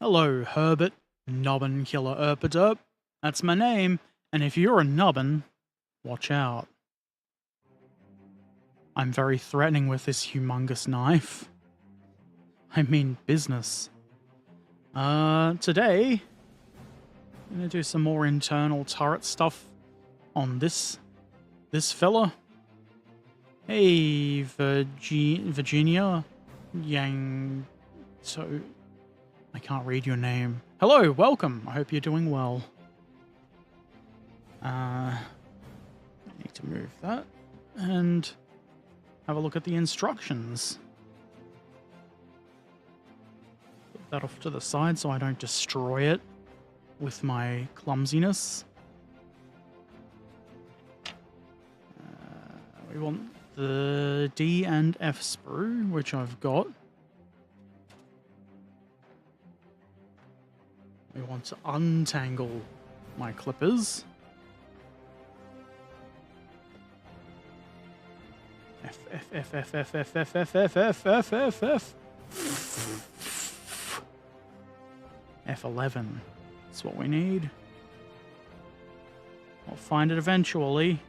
Hello, Herbert Nubbin Killer Erpaderp. That's my name, and if you're a nubbin, watch out. I'm very threatening with this humongous knife. I mean business. Today, I'm gonna do some more internal turret stuff on this fella. Hey, Virginia Yang... So... I can't read your name. Hello, welcome. I hope you're doing well. I need to move that and have a look at the instructions. Put that off to the side so I don't destroy it with my clumsiness. We want the D and F sprue, which I've got. We want to untangle my clippers. F, F, F, F, F, F, F, F, F, F, F, F, F. F11. That's what we need. I'll find it eventually.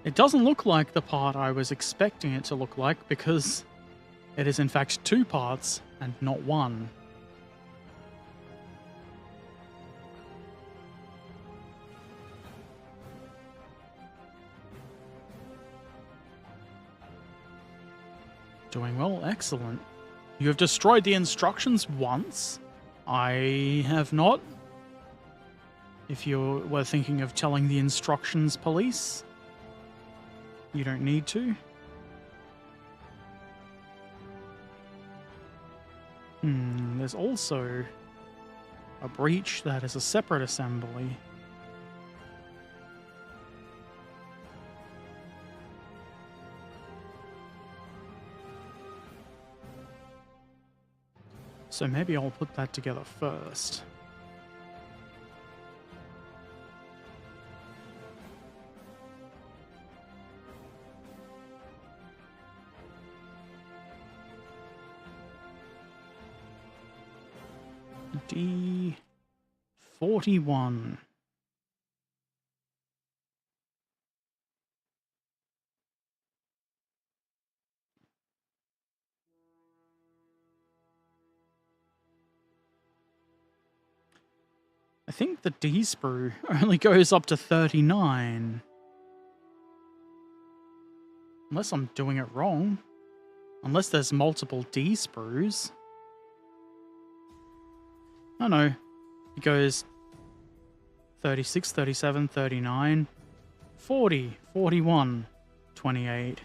It doesn't look like the part I was expecting it to look like because it is in fact two parts and not one. Doing well, excellent. You have destroyed the instructions once. I have not. If you were thinking of telling the instructions police, you don't need to. There's also a breach that is a separate assembly. So maybe I'll put that together first. D41. I think the D sprue only goes up to 39. Unless I'm doing it wrong. Unless there's multiple D sprues. Oh no, it goes 36, 37, 39, 40, 41, 28.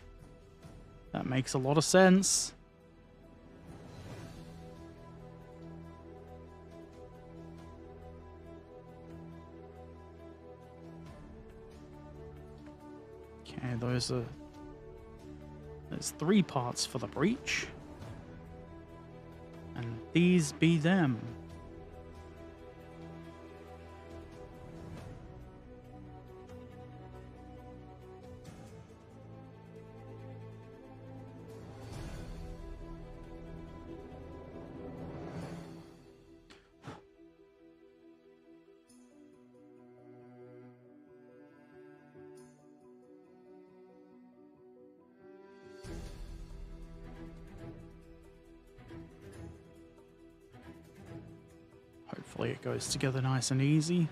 That makes a lot of sense. Okay, there's 3 parts for the breach. And these be them. Hopefully it goes together nice and easy.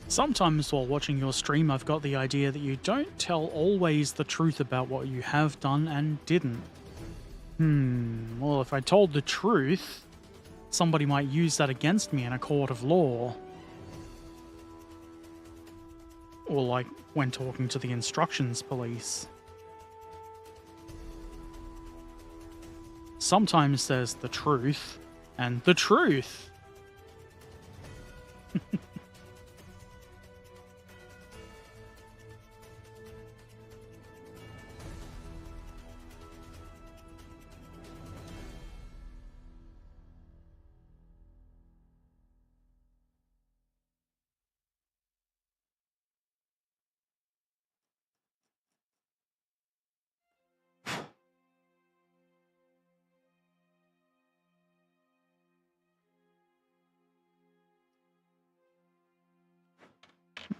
Sometimes while watching your stream, I've got the idea that you don't tell always the truth about what you have done and didn't. Well, if I told the truth, somebody might use that against me in a court of law. Or like when talking to the instructions police. Sometimes there's the truth and the truth.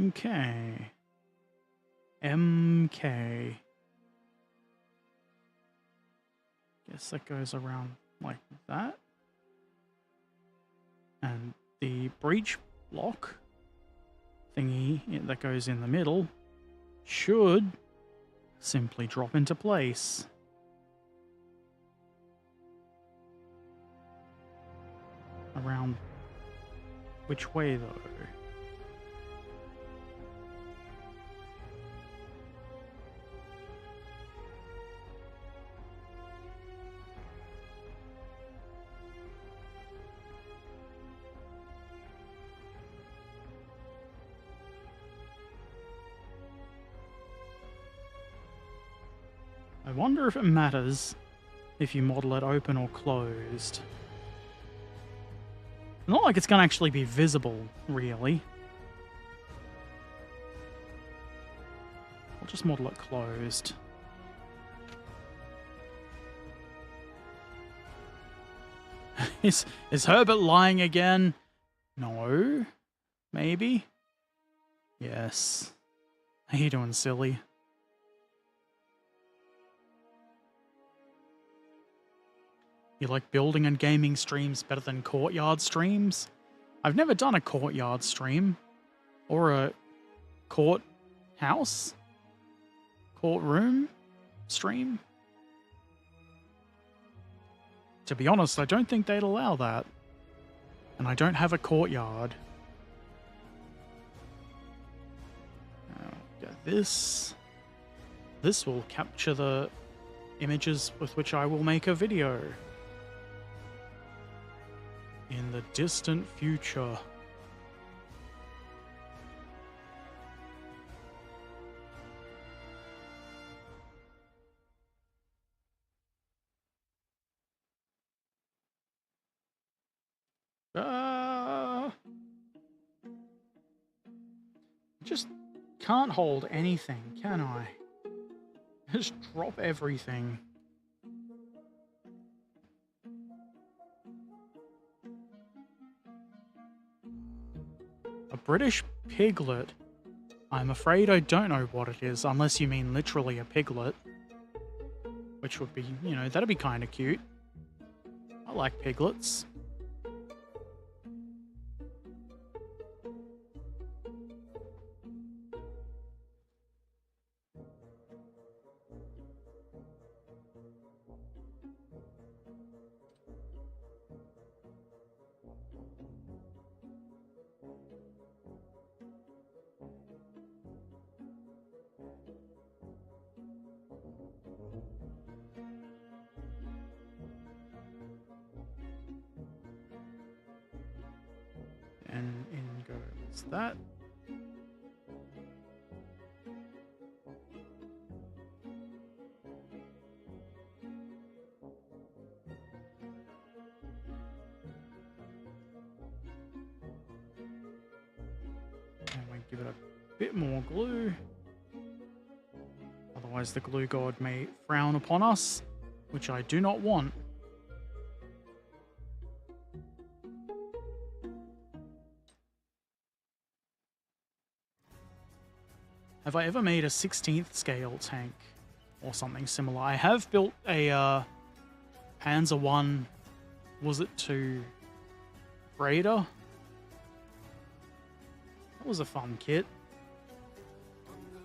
Okay. MK. Guess that goes around like that. And the breach block thingy that goes in the middle should simply drop into place. Around which way though? I wonder if it matters if you model it open or closed. Not like it's going to actually be visible, really. I'll just model it closed. Is Herbert lying again? No. Maybe? Yes. How you doing, silly? You like building and gaming streams better than courtyard streams? I've never done a courtyard stream. Or a courthouse? Courtroom stream? To be honest, I don't think they'd allow that. And I don't have a courtyard. Get this. This will capture the images with which I will make a video. In the distant future. Just can't hold anything, can I? Just drop everything. A British piglet? I'm afraid I don't know what it is, unless you mean literally a piglet. Which would be, you know, that'd be kind of cute. I like piglets. And in goes that. And we give it a bit more glue. Otherwise the glue god may frown upon us, which I do not want. Have I ever made a 16th scale tank or something similar? I have built a Panzer 1, was it to Raider? That was a fun kit.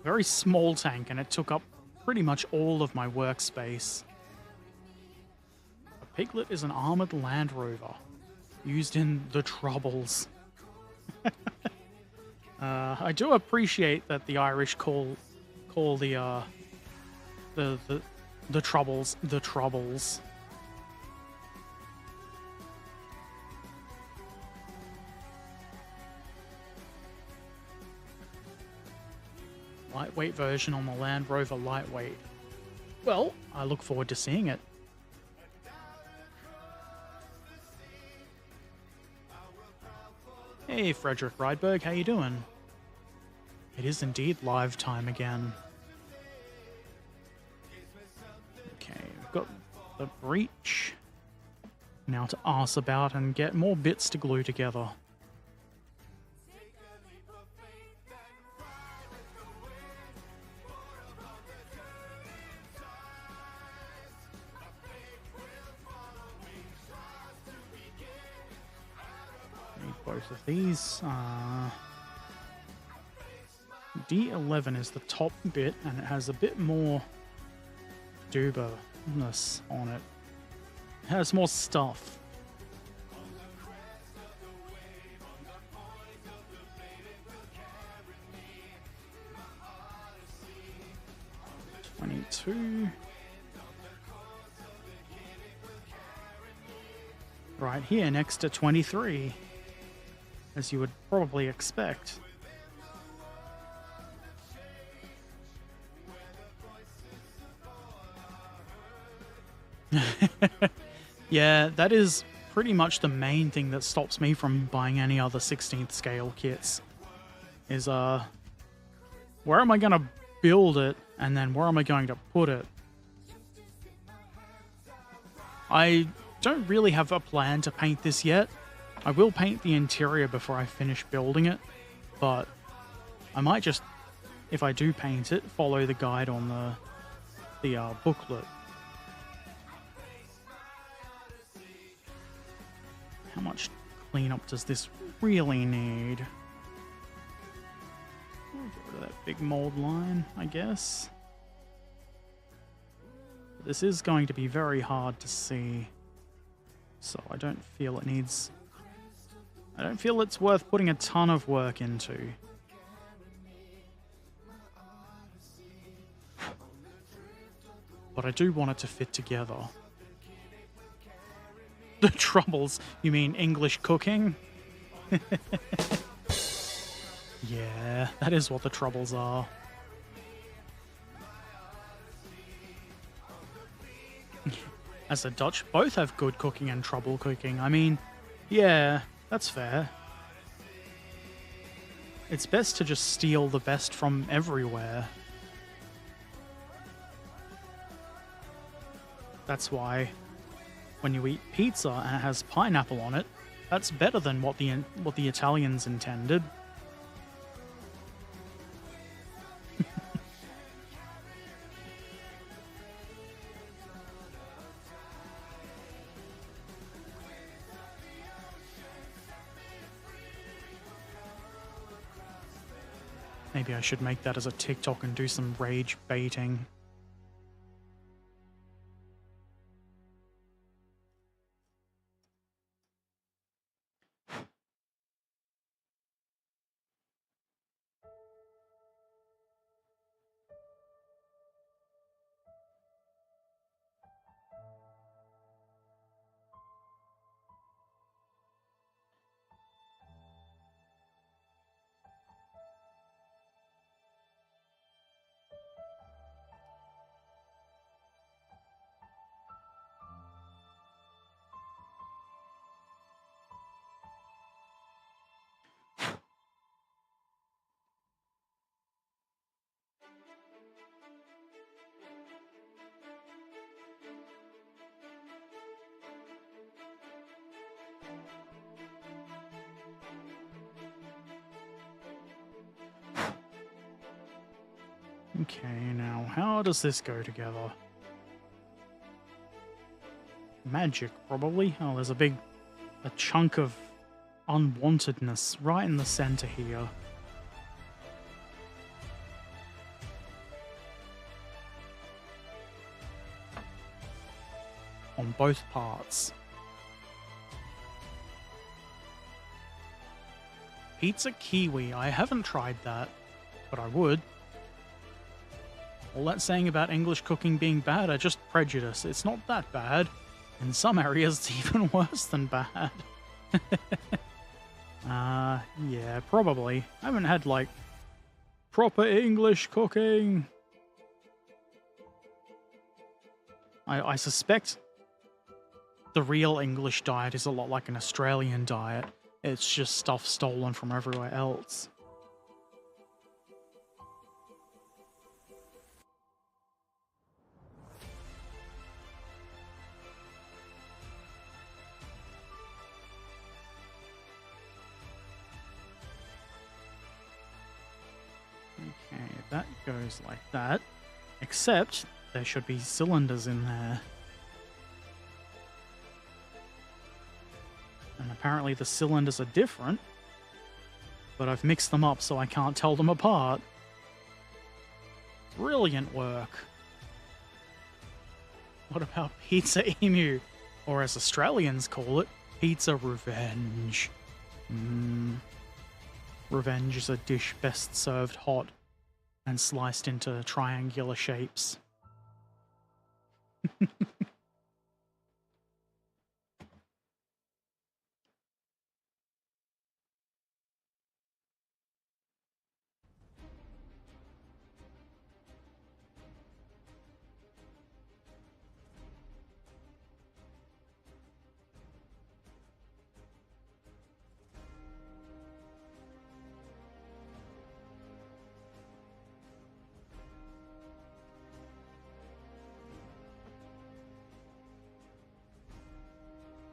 Very small tank, and it took up pretty much all of my workspace. A piglet is an armored Land Rover used in the Troubles. I do appreciate that the Irish call the Troubles the Troubles. Lightweight version on the Land Rover Lightweight. Well, I look forward to seeing it. Hey, Frederick Rydberg, how you doing? It is indeed live time again. Okay, we've got the breach now to arse about and get more bits to glue together. both of these. D11 is the top bit, and it has a bit more duber-ness on it. It has more stuff. $22. Right here next to 23, as you would probably expect. Yeah, that is pretty much the main thing that stops me from buying any other 16th scale kits. Is, where am I going to build it, and then where am I going to put it? I don't really have a plan to paint this yet. I will paint the interior before I finish building it, but I might just, if I do paint it, follow the guide on the booklet. How much cleanup does this really need? We'll get rid of that big mold line, I guess. This is going to be very hard to see, so I don't feel it needs... I don't feel it's worth putting a ton of work into. But I do want it to fit together. The troubles? You mean English cooking? Yeah, that is what the troubles are. As the Dutch both have good cooking and trouble cooking. I mean, yeah, that's fair. It's best to just steal the best from everywhere. That's why when you eat pizza and it has pineapple on it, that's better than what the Italians intended. Maybe I should make that as a TikTok and do some rage baiting. Okay, now how does this go together? Magic, probably. Oh, there's a chunk of unwantedness right in the center here. On both parts. Pizza kiwi. I haven't tried that, but I would. All that saying about English cooking being bad are just prejudice. It's not that bad. In some areas, it's even worse than bad. Yeah, probably. I haven't had, like, proper English cooking. I suspect the real English diet is a lot like an Australian diet. It's just stuff stolen from everywhere else. Okay, that goes like that. Except there should be cylinders in there. And apparently the cylinders are different, but I've mixed them up so I can't tell them apart. Brilliant work. What about Pizza Emu? Or as Australians call it, Pizza Revenge. Revenge is a dish best served hot and sliced into triangular shapes.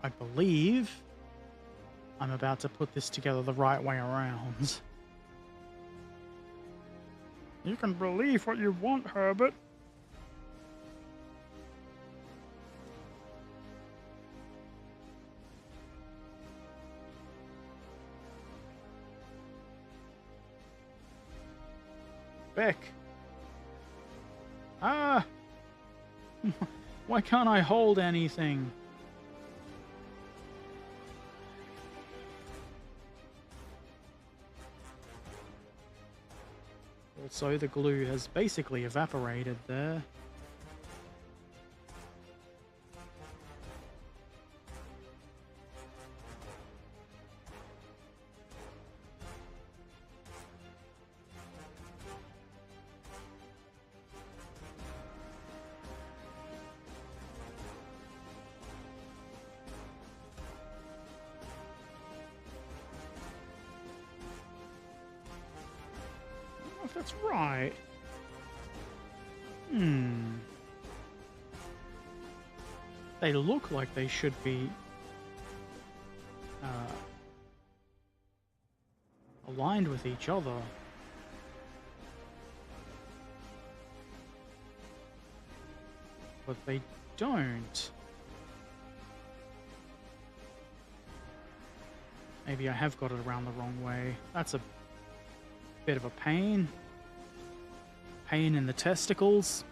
I believe I'm about to put this together the right way around. You can believe what you want, Herbert. Beck. Ah! Why can't I hold anything? Also, the glue has basically evaporated there. If that's right. They look like they should be aligned with each other. But they don't. Maybe I have got it around the wrong way. That's a bit of a pain. Pain in the testicles.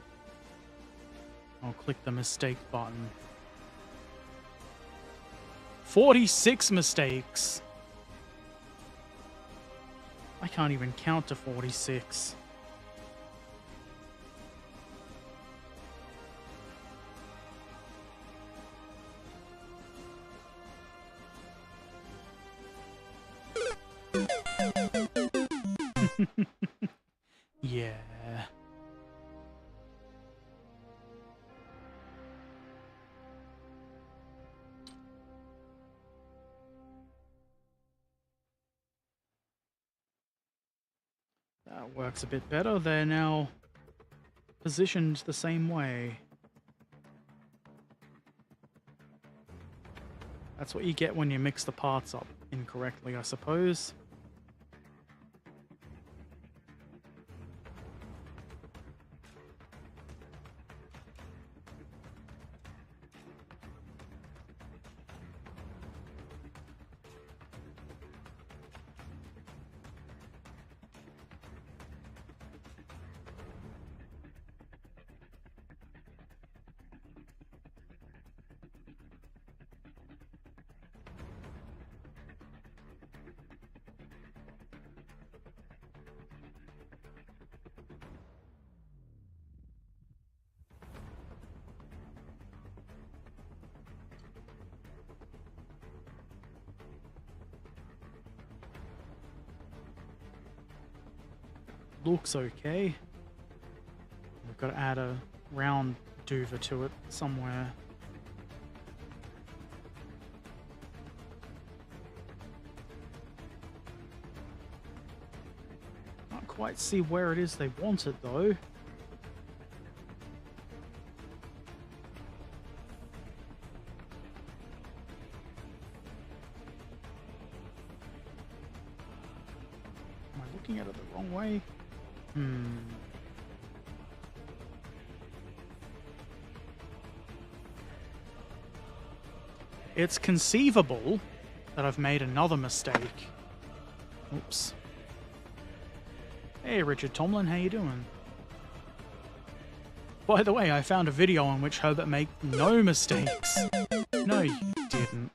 I'll click the mistake button. 46 mistakes. I can't even count to 46. Yeah. That works a bit better. They're now positioned the same way. That's what you get when you mix the parts up incorrectly, I suppose. Looks okay. We've got to add a round duva to it somewhere. Can't quite see where it is they want it though. Am I looking at it the wrong way? It's conceivable that I've made another mistake. Oops. Hey, Richard Tomlin, how you doing? By the way, I found a video in which Herbert made no mistakes. No, you didn't.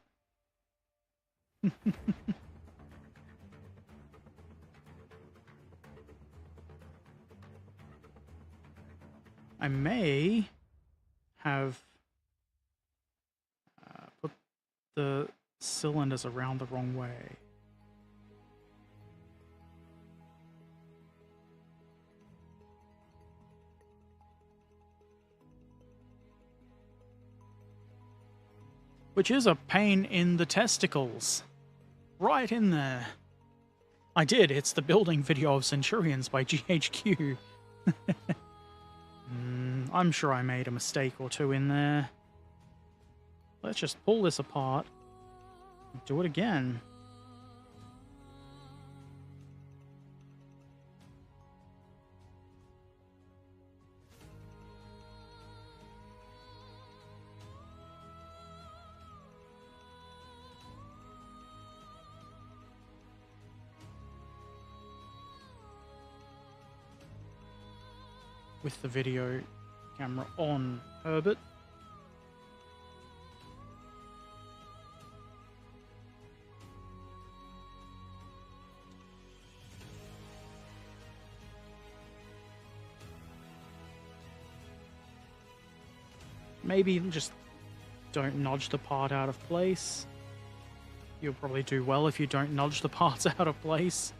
I may have put the cylinders around the wrong way. Which is a pain in the testicles. Right in there. I did. It's the building video of Centurions by GHQ. I'm sure I made a mistake or two in there. Let's just pull this apart. Do it again. With the video camera on, Herbert. Maybe just don't nudge the part out of place. You'll probably do well if you don't nudge the parts out of place.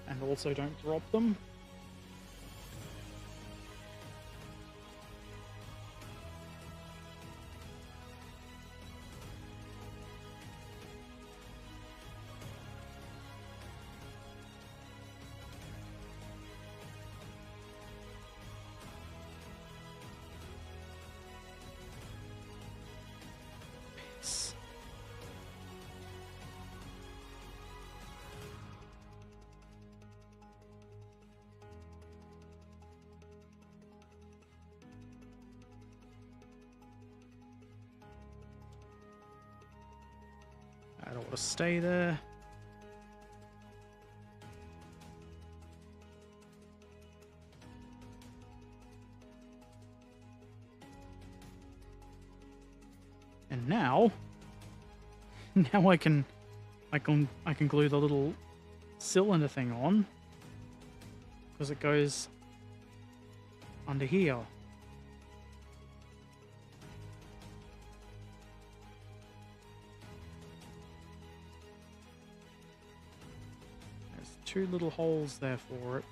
And also don't drop them. That ought to stay there. And now I can glue the little cylinder thing on because it goes under here. Two little holes there for it.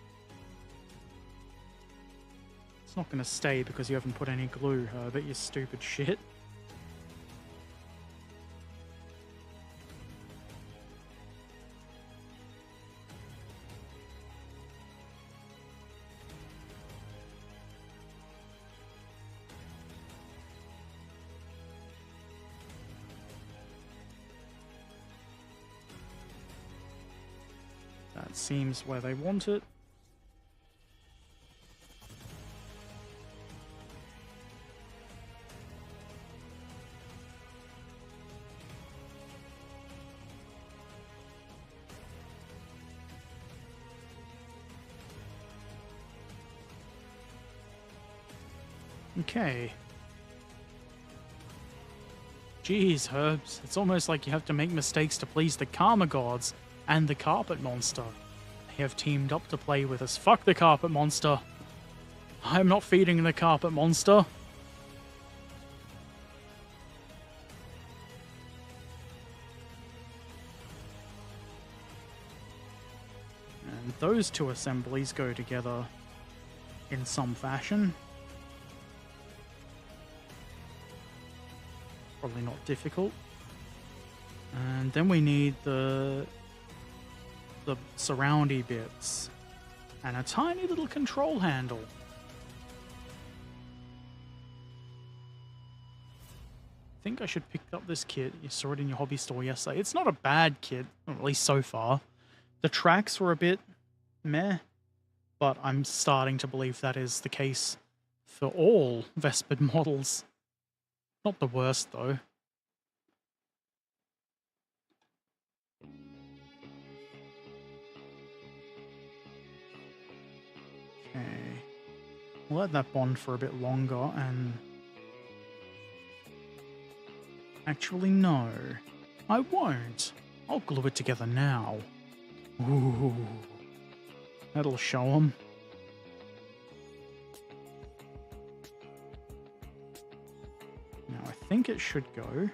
It's not going to stay because you haven't put any glue, Herbert, you stupid shit. That seems where they want it. Okay. Jeez, Herbs, it's almost like you have to make mistakes to please the karma gods and the carpet monster. They have teamed up to play with us. Fuck the carpet monster. I'm not feeding the carpet monster. And those two assemblies go together in some fashion. Probably not difficult. And then we need the surroundy bits and a tiny little control handle. I think I should pick up this kit. You saw it in your hobby store yesterday. It's not a bad kit, or at least so far. The tracks were a bit meh, but I'm starting to believe that is the case for all Vespid models. Not the worst, though. Okay. We'll let that bond for a bit longer, and... Actually, no. I won't. I'll glue it together now. Ooh. That'll show them. Now, I think it should go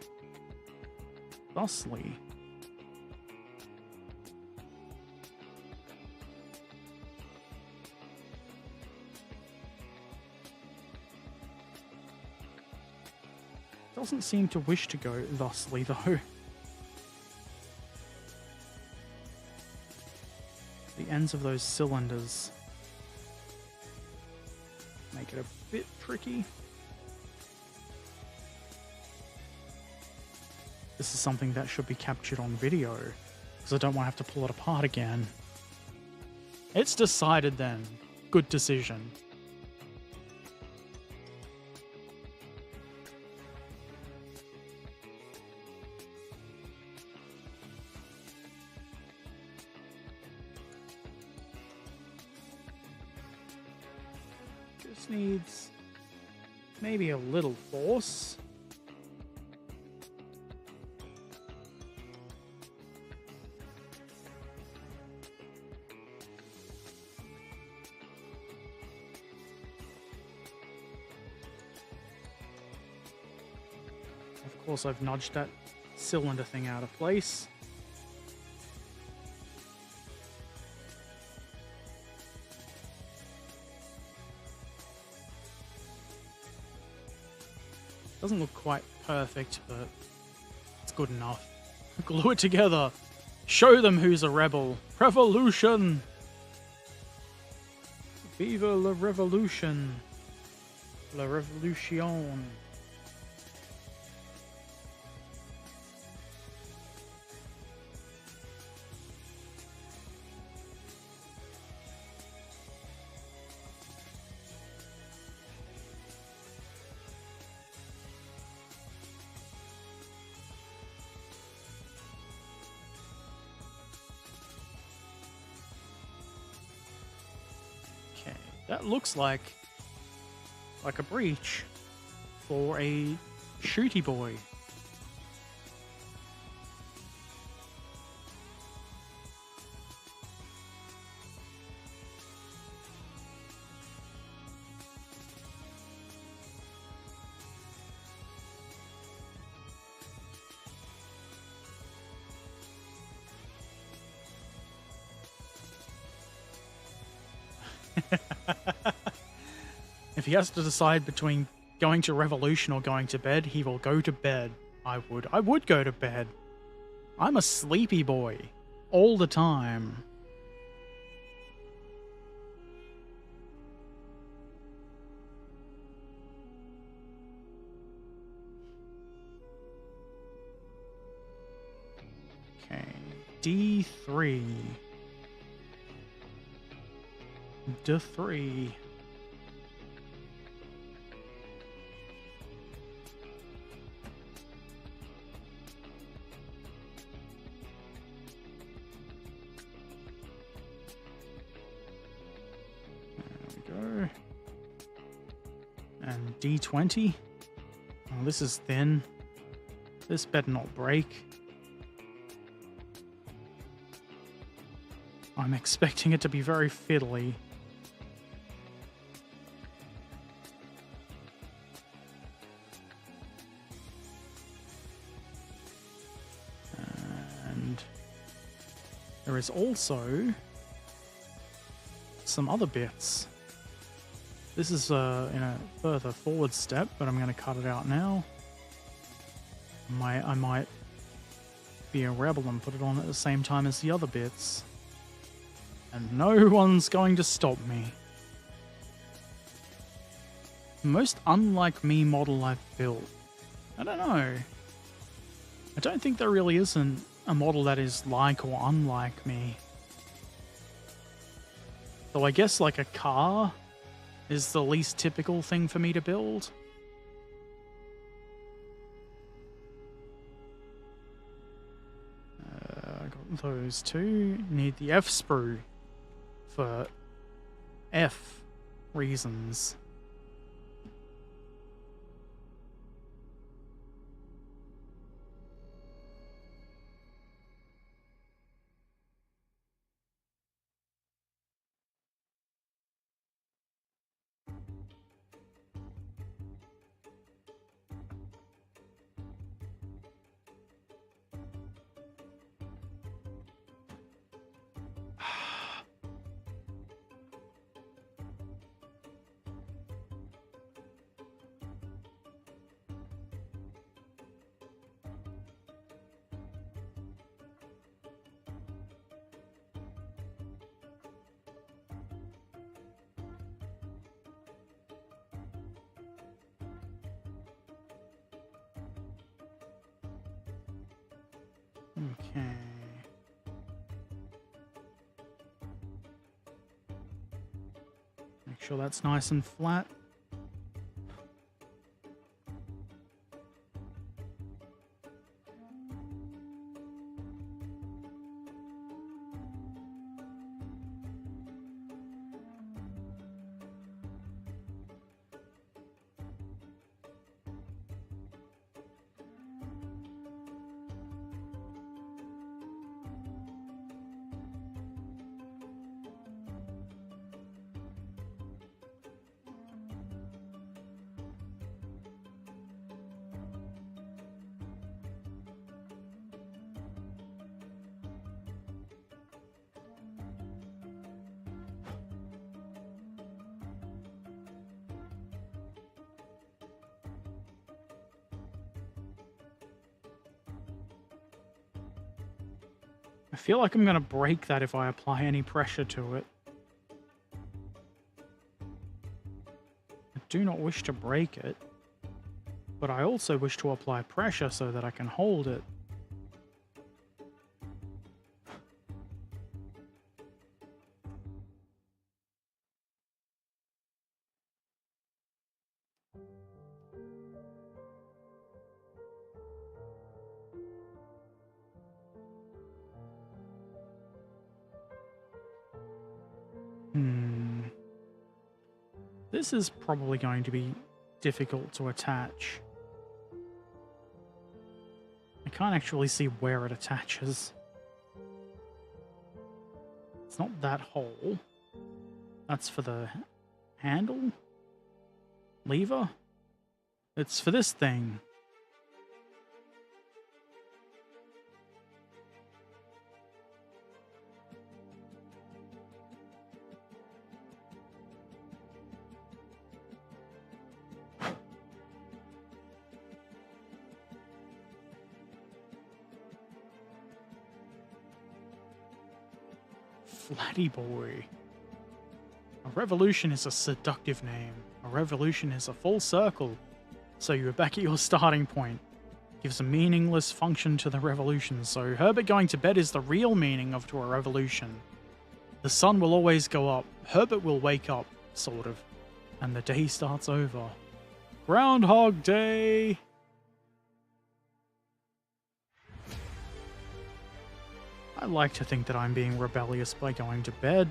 thusly. Doesn't seem to wish to go thusly, though. The ends of those cylinders make it a bit tricky. This is something that should be captured on video, because I don't want to have to pull it apart again. It's decided then. Good decision. Just needs maybe a little force. Of course, I've nudged that cylinder thing out of place. Doesn't look quite perfect, but it's good enough. Glue it together. Show them who's a rebel. Revolution! Viva la revolution! La revolution. That looks like a breach for a shooty boy. If he has to decide between going to revolution or going to bed, he will go to bed. I would go to bed. I'm a sleepy boy. All the time. Okay. D3. D3. Go. And D20. Oh, this is thin. This better not break. I'm expecting it to be very fiddly. And there is also some other bits. This is in a further forward step, but I'm going to cut it out now. I might be a rebel and put it on at the same time as the other bits. And no one's going to stop me. Most unlike me model I've built. I don't know. I don't think there really isn't a model that is like or unlike me. So I guess like a car is the least typical thing for me to build. I got those two. Need the F sprue for F reasons. Okay. Make sure that's nice and flat. I feel like I'm going to break that if I apply any pressure to it. I do not wish to break it, but I also wish to apply pressure so that I can hold it. This is probably going to be difficult to attach. I can't actually see where it attaches. It's not that hole. That's for the handle? Lever? It's for this thing. Flatty boy. A revolution is a seductive name. A revolution is a full circle. So you're back at your starting point. Gives a meaningless function to the revolution. So Herbert going to bed is the real meaning of to a revolution. The sun will always go up. Herbert will wake up, sort of. And the day starts over. Groundhog Day! I like to think that I'm being rebellious by going to bed.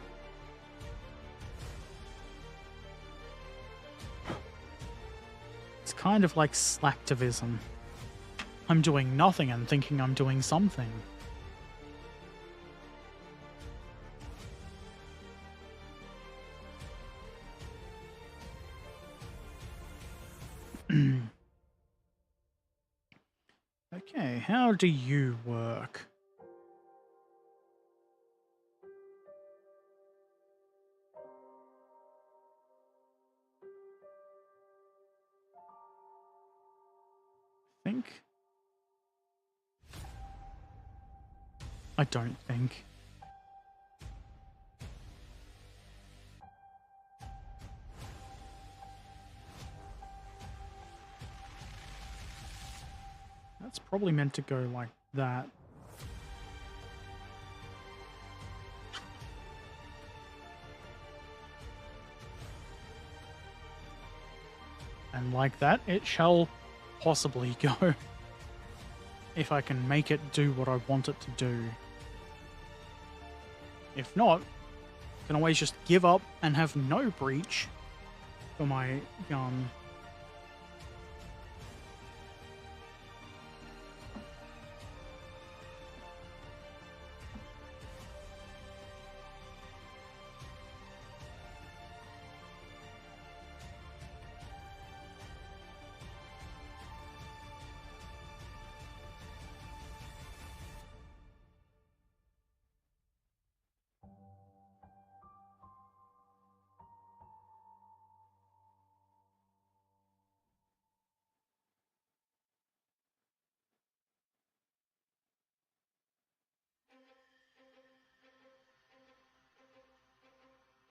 It's kind of like slacktivism. I'm doing nothing and thinking I'm doing something. Okay, how do you work? I don't think. That's probably meant to go like that. And like that, it shall possibly go. If I can make it do what I want it to do. If not, I can always just give up and have no breach for my gun.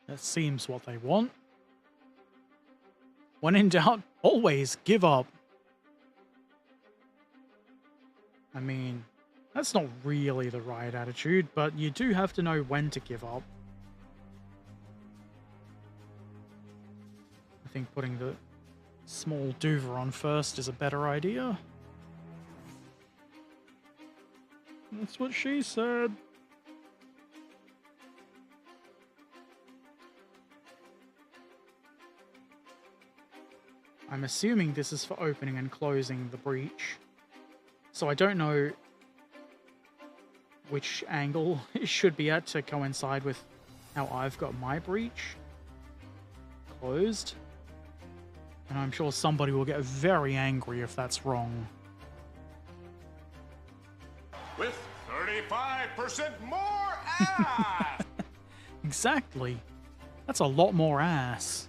That seems what they want. When in doubt, always give up. I mean, that's not really the right attitude, but you do have to know when to give up. I think putting the small Duver on first is a better idea. That's what she said. I'm assuming this is for opening and closing the breach. So I don't know which angle it should be at to coincide with how I've got my breach closed. And I'm sure somebody will get very angry if that's wrong. With 35% more ass! Exactly. That's a lot more ass.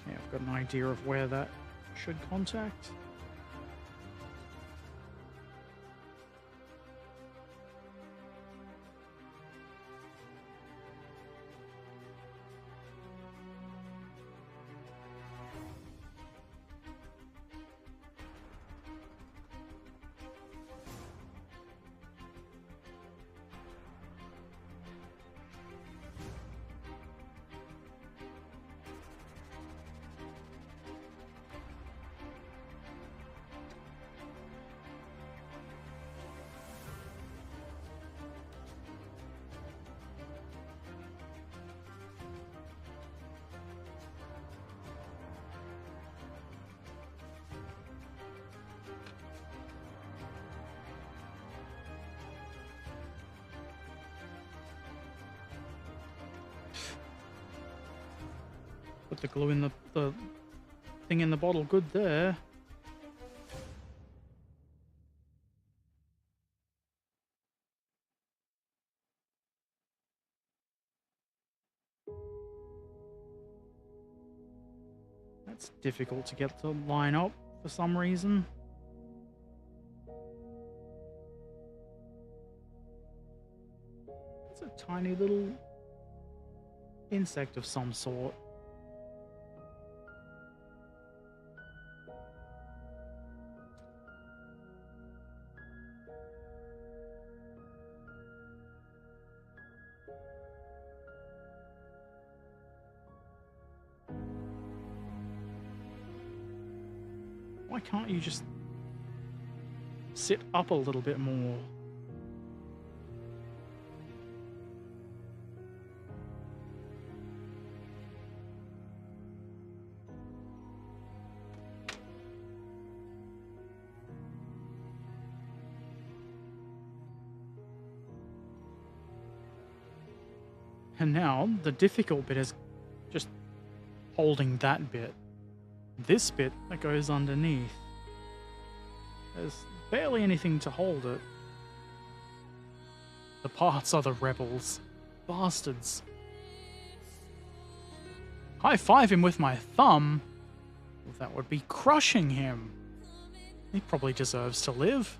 Okay, I've got an idea of where that should contact. Put the glue in the thing in the bottle good there. That's difficult to get to line up for some reason. It's a tiny little insect of some sort. Why can't you just sit up a little bit more? And now the difficult bit is just holding that bit. This bit that goes underneath. There's barely anything to hold it. The parts are the rebels. Bastards. High-five him with my thumb? Well, that would be crushing him. He probably deserves to live.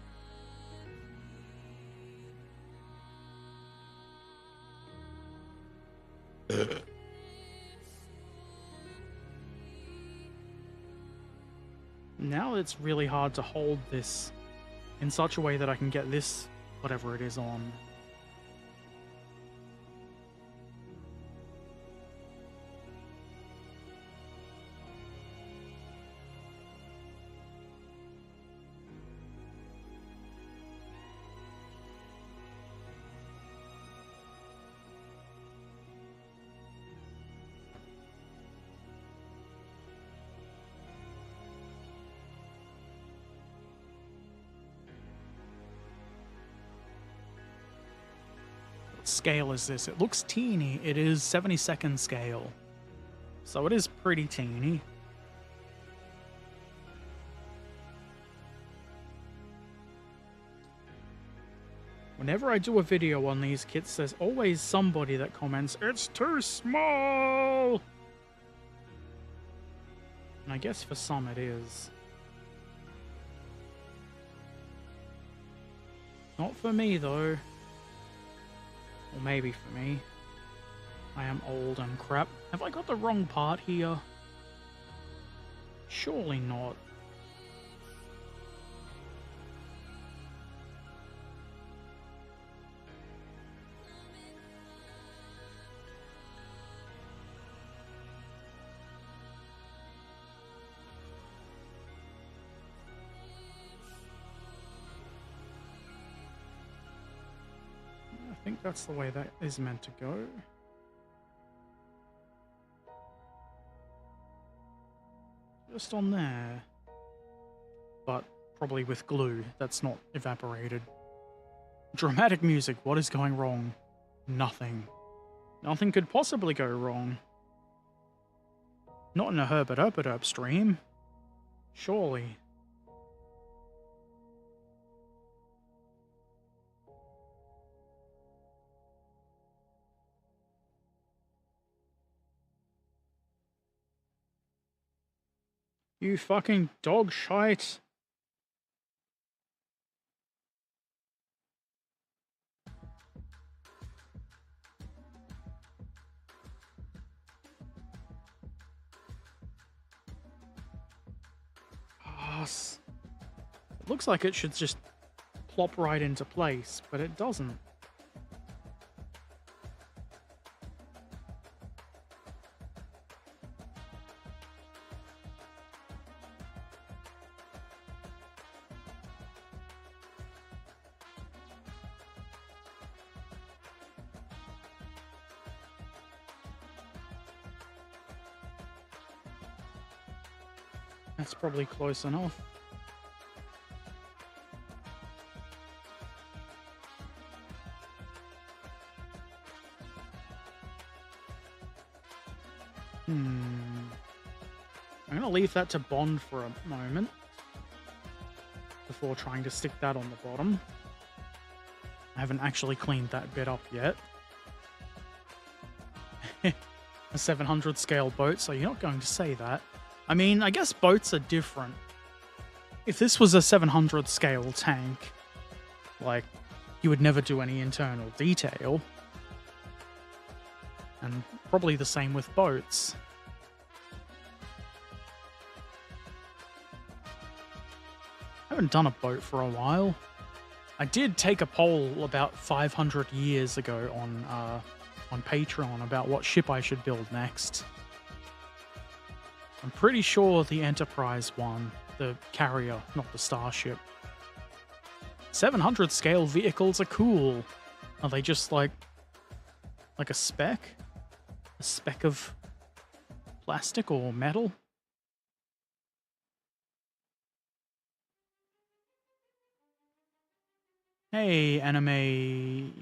Now it's really hard to hold this in such a way that I can get this, whatever it is, on. Scale is this? It looks teeny. It is 72nd scale. So it is pretty teeny. Whenever I do a video on these kits, there's always somebody that comments, "It's too small!" And I guess for some it is. Not for me, though. Or maybe for me. I am old and crap. Have I got the wrong part here? Surely not. I think that's the way that is meant to go. Just on there. But probably with glue that's not evaporated. Dramatic music, what is going wrong? Nothing. Nothing could possibly go wrong. Not in a Herbert Erpaderp stream. Surely. You fucking dog shite. It looks like it should just plop right into place, but it doesn't. That's probably close enough. I'm gonna leave that to bond for a moment before trying to stick that on the bottom. I haven't actually cleaned that bit up yet. A 700 scale boat, so you're not going to say that. I mean, I guess boats are different. If this was a 700 scale tank, like, you would never do any internal detail. And probably the same with boats. I haven't done a boat for a while. I did take a poll about 500 years ago on Patreon about what ship I should build next. I'm pretty sure the Enterprise won, the carrier, not the starship. 700 scale vehicles are cool. Are they just like a speck? A speck of plastic or metal? Hey, anime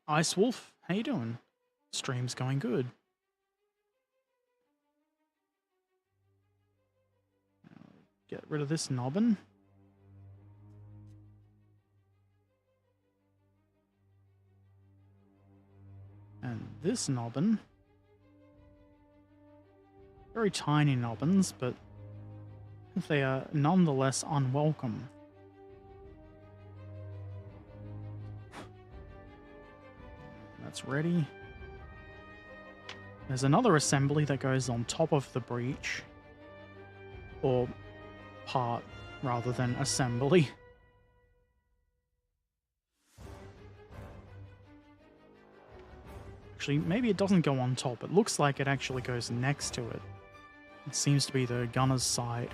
Ice Wolf, how you doing? Stream's going good. Get rid of this nobbin. And this nobbin. Very tiny nobbins, but they are nonetheless unwelcome. That's ready. There's another assembly that goes on top of the breach. Or part rather than assembly. Actually, maybe it doesn't go on top. It looks like it actually goes next to it. It seems to be the gunner's side.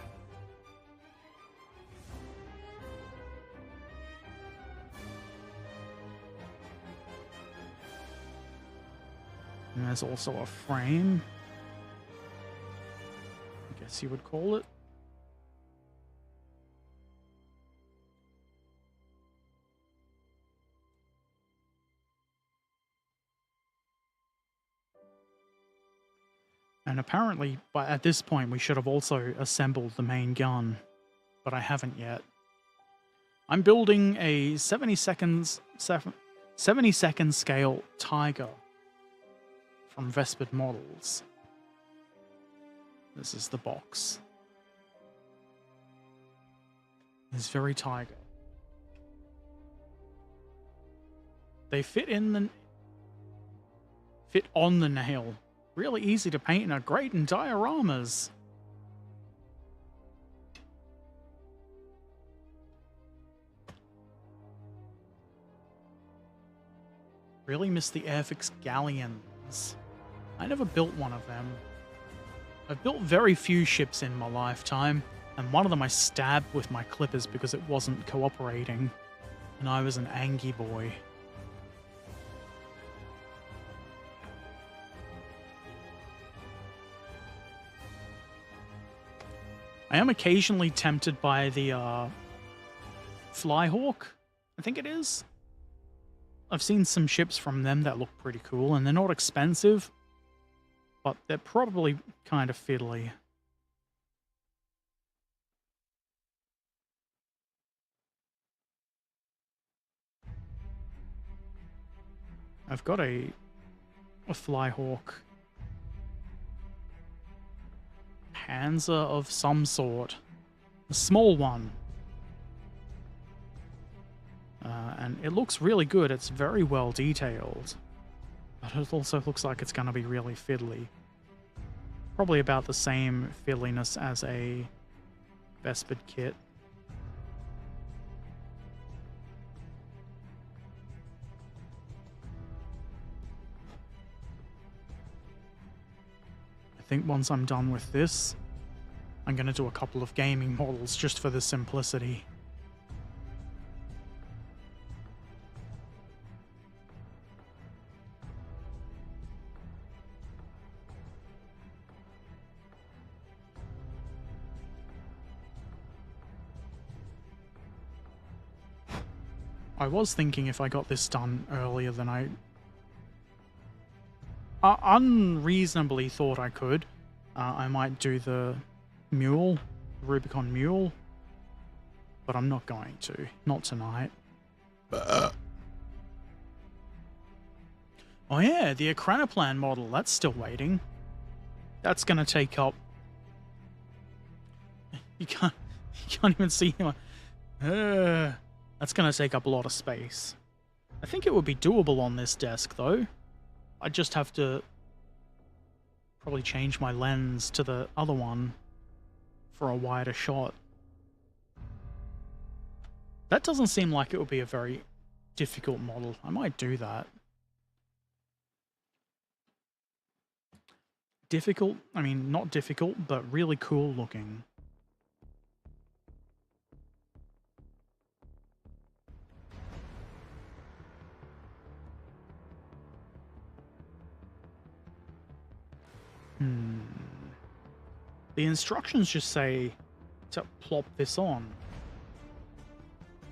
And there's also a frame, I guess you would call it. And apparently, at this point, we should have also assembled the main gun, but I haven't yet. I'm building a 70-second scale Tiger from Vespid models. This is the box. It's very Tiger. They fit on the nail. Really easy to paint and are great in dioramas. Really miss the Airfix galleons. I never built one of them. I've built very few ships in my lifetime, and one of them I stabbed with my clippers because it wasn't cooperating, and I was an angry boy. I am occasionally tempted by the Flyhawk, I think it is. I've seen some ships from them that look pretty cool, and they're not expensive, but they're probably kind of fiddly. I've got a Flyhawk Panzer of some sort. A small one. And it looks really good. It's very well detailed. But it also looks like it's going to be really fiddly. Probably about the same fiddliness as a Vespid kit. I think once I'm done with this, I'm going to do a couple of gaming models just for the simplicity. I was thinking if I got this done earlier than I unreasonably thought I could, I might do the mule, Rubicon mule, but I'm not going to. Not tonight. Oh yeah, the Akranaplan model, that's still waiting. That's gonna take up... You can't even see him. That's gonna take up a lot of space. I think it would be doable on this desk, though. I just have to probably change my lens to the other one for a wider shot. That doesn't seem like it would be a very difficult model. I might do that. Difficult? I mean, not difficult, but really cool looking. The instructions just say to plop this on.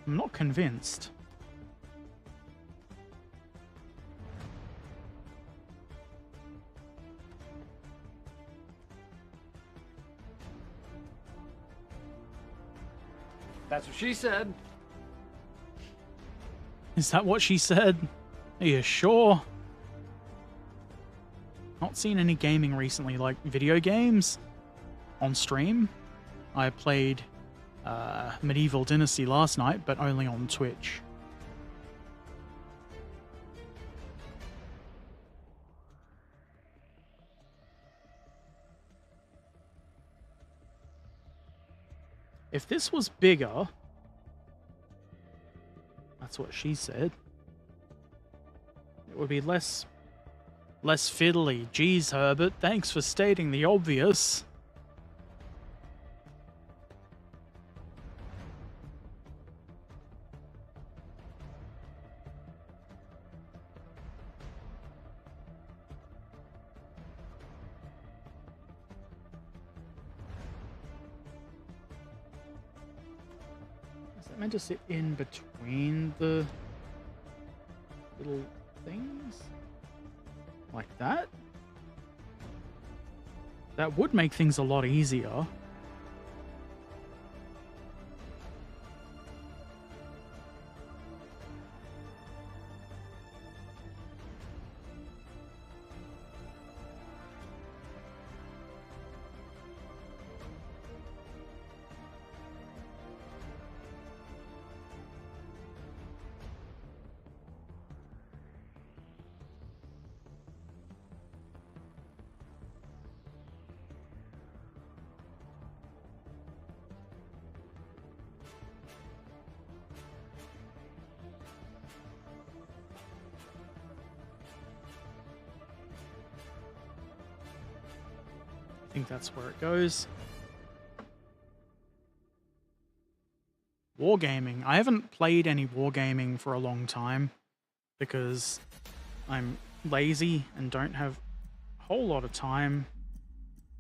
I'm not convinced. That's what she said. Is that what she said? Are you sure? Not seen any gaming recently, like video games on stream. I played Medieval Dynasty last night, but only on Twitch. If this was bigger... That's what she said. It would be less fiddly. Geez, Herbert, thanks for stating the obvious. Is that meant to sit in between the little things? Like that? That would make things a lot easier. I think that's where it goes. Wargaming. I haven't played any wargaming for a long time because I'm lazy and don't have a whole lot of time,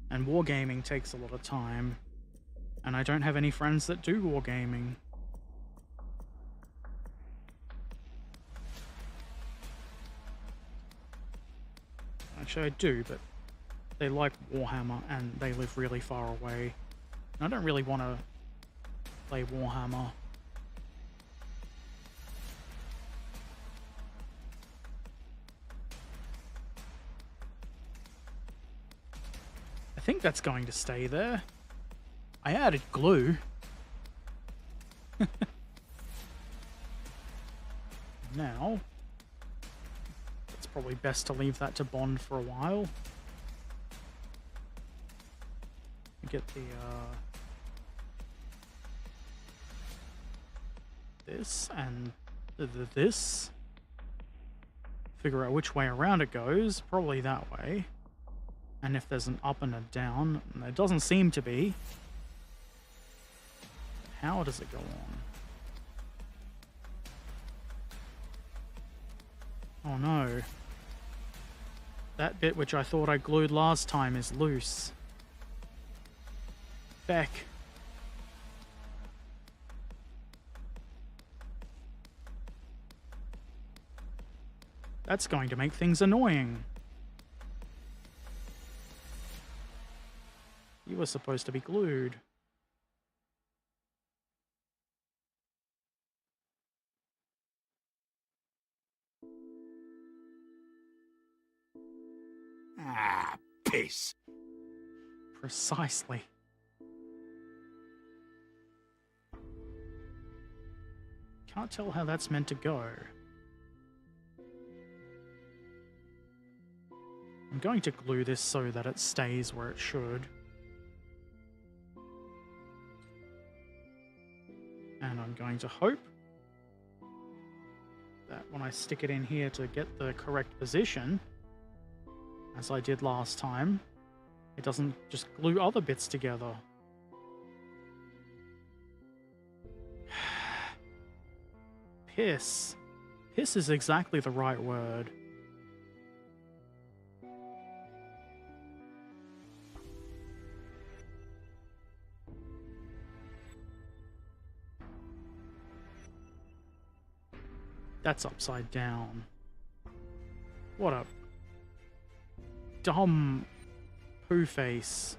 and wargaming takes a lot of time, and I don't have any friends that do wargaming. Actually, I do, but they like Warhammer, and they live really far away. And I don't really want to play Warhammer. I think that's going to stay there. I added glue. Now, it's probably best to leave that to bond for a while. Get the this and this. Figure out which way around it goes. Probably that way. And if there's an up and a down, and there doesn't seem to be. How does it go on? Oh no. That bit which I thought I glued last time is loose. Back. That's going to make things annoying. You were supposed to be glued. Ah, piss. Precisely. Can't tell how that's meant to go. I'm going to glue this so that it stays where it should. And I'm going to hope that when I stick it in here to get the correct position, as I did last time, it doesn't just glue other bits together. Piss. Piss is exactly the right word. That's upside down. What a dumb poo face.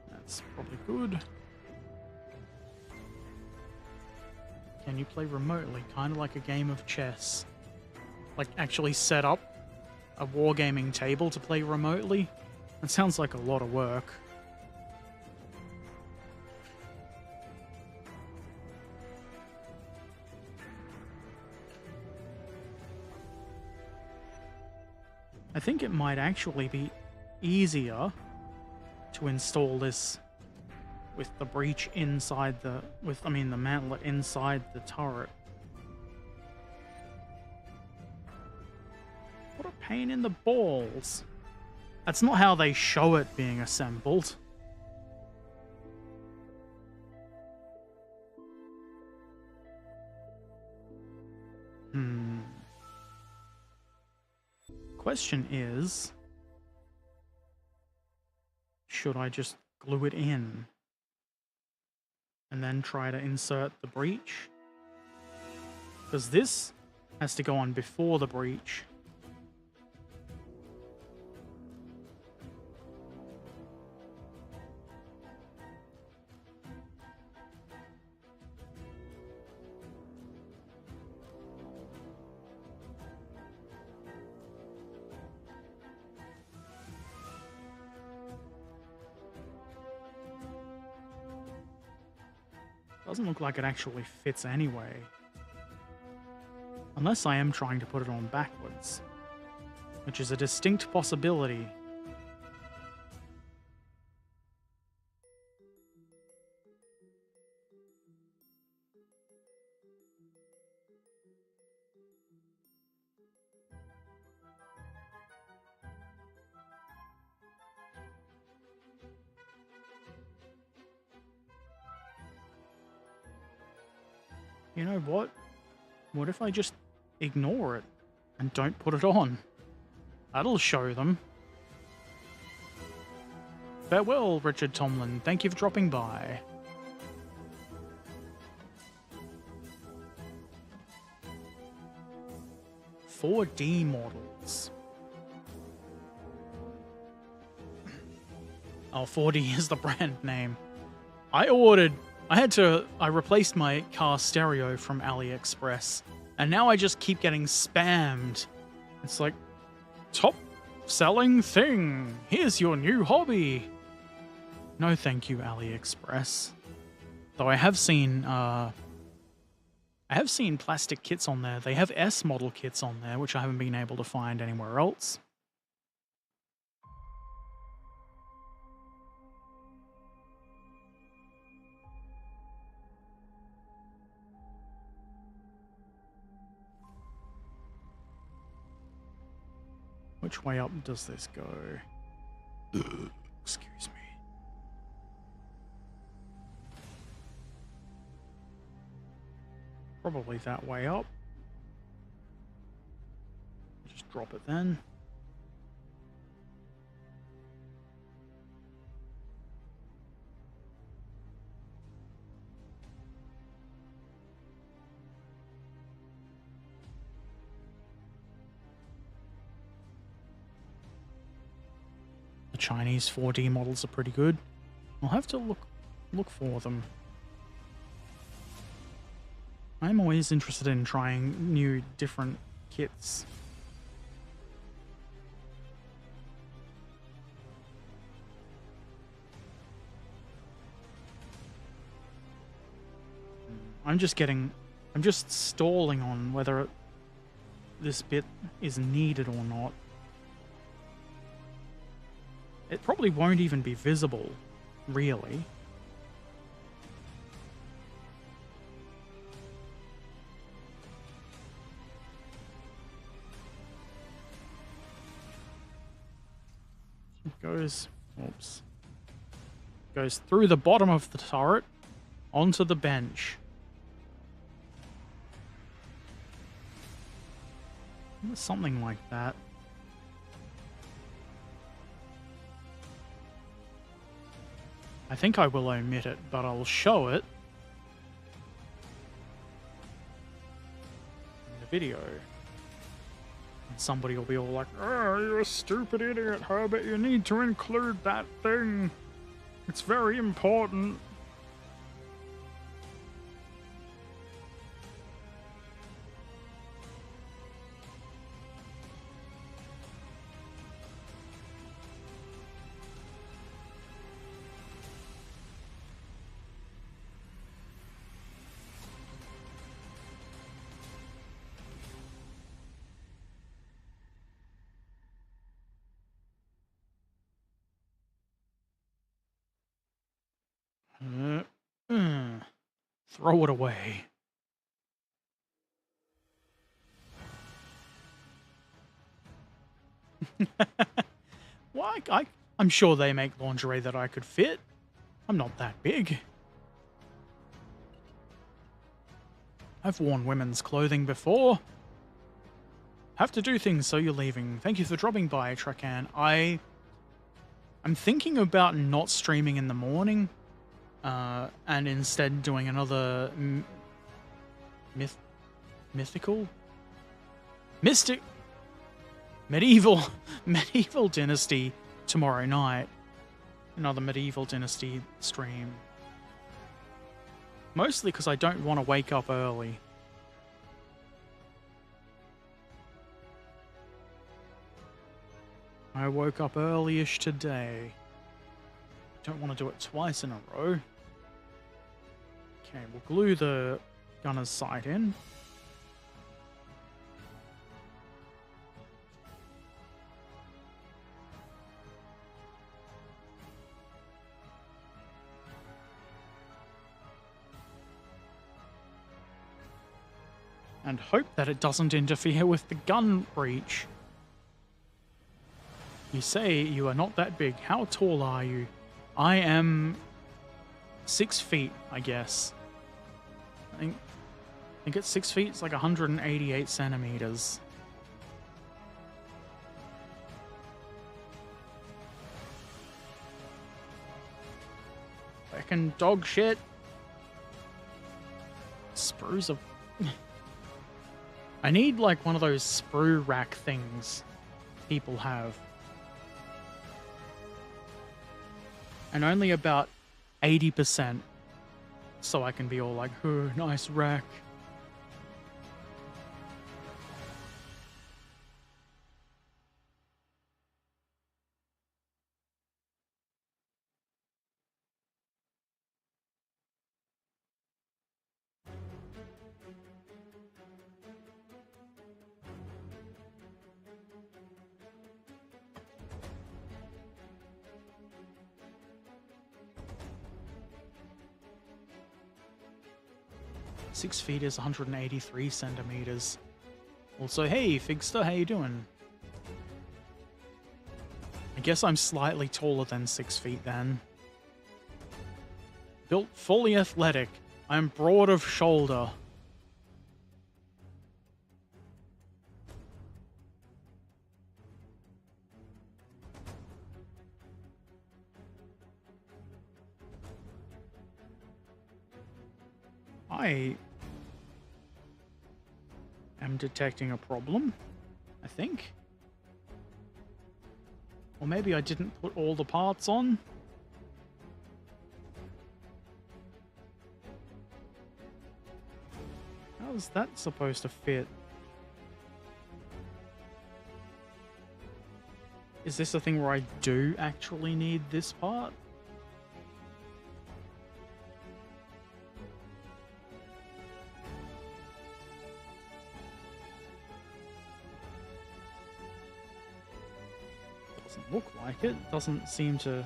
That's probably good. Can you play remotely? Kind of like a game of chess. Like, actually set up a wargaming table to play remotely. It sounds like a lot of work. I think it might actually be easier to install this with the breach inside the, the mantlet inside the turret. What a pain in the balls. That's not how they show it being assembled. Question is, should I just glue it in and then try to insert the breach? Because this has to go on before the breach. Doesn't look like it actually fits anyway. Unless I am trying to put it on backwards, which is a distinct possibility. You know what? What if I just ignore it and don't put it on? That'll show them. Farewell, Richard Tomlin. Thank you for dropping by. "4D models." Oh, 4D is the brand name. I replaced my car stereo from AliExpress, and now I just keep getting spammed. It's like, top selling thing. Here's your new hobby. No, thank you, AliExpress. Though I have seen plastic kits on there. They have S model kits on there, which I haven't been able to find anywhere else. Which way up does this go? Excuse me. Probably that way up. Just drop it then. Chinese 4D models are pretty good. I'll have to look for them. I'm always interested in trying new, different kits. I'm just stalling on whether this bit is needed or not. It probably won't even be visible, really. It goes through the bottom of the turret onto the bench. Something like that. I think I will omit it, but I'll show it in the video. And somebody will be all like, "Oh, you're a stupid idiot, Herbert. You need to include that thing. It's very important." Throw it away. Why? I'm sure they make lingerie that I could fit. I'm not that big. I've worn women's clothing before. Have to do things, so you're leaving. Thank you for dropping by, Trakan. I'm thinking about not streaming in the morning, and instead doing another medieval dynasty tomorrow night. Another medieval dynasty stream. Mostly because I don't want to wake up early. I woke up early-ish today. Don't want to do it twice in a row. Okay, we'll glue the gunner's sight in. And hope that it doesn't interfere with the gun breech. You say you are not that big. How tall are you? I am 6 feet, I guess. I think it's 6 feet. It's like 188 centimeters. Fucking dog shit. Sprues of... I need like one of those sprue rack things people have. And only about 80%, so I can be all like, oh, nice rack. Six feet is 183 centimeters. Also, hey, Figster, how you doing? I guess I'm slightly taller than 6 feet then. Built fully athletic. I'm broad of shoulder. I am detecting a problem, I think. Or maybe I didn't put all the parts on. How is that supposed to fit? Is this a thing where I do actually need this part? Doesn't look like it. Doesn't seem to...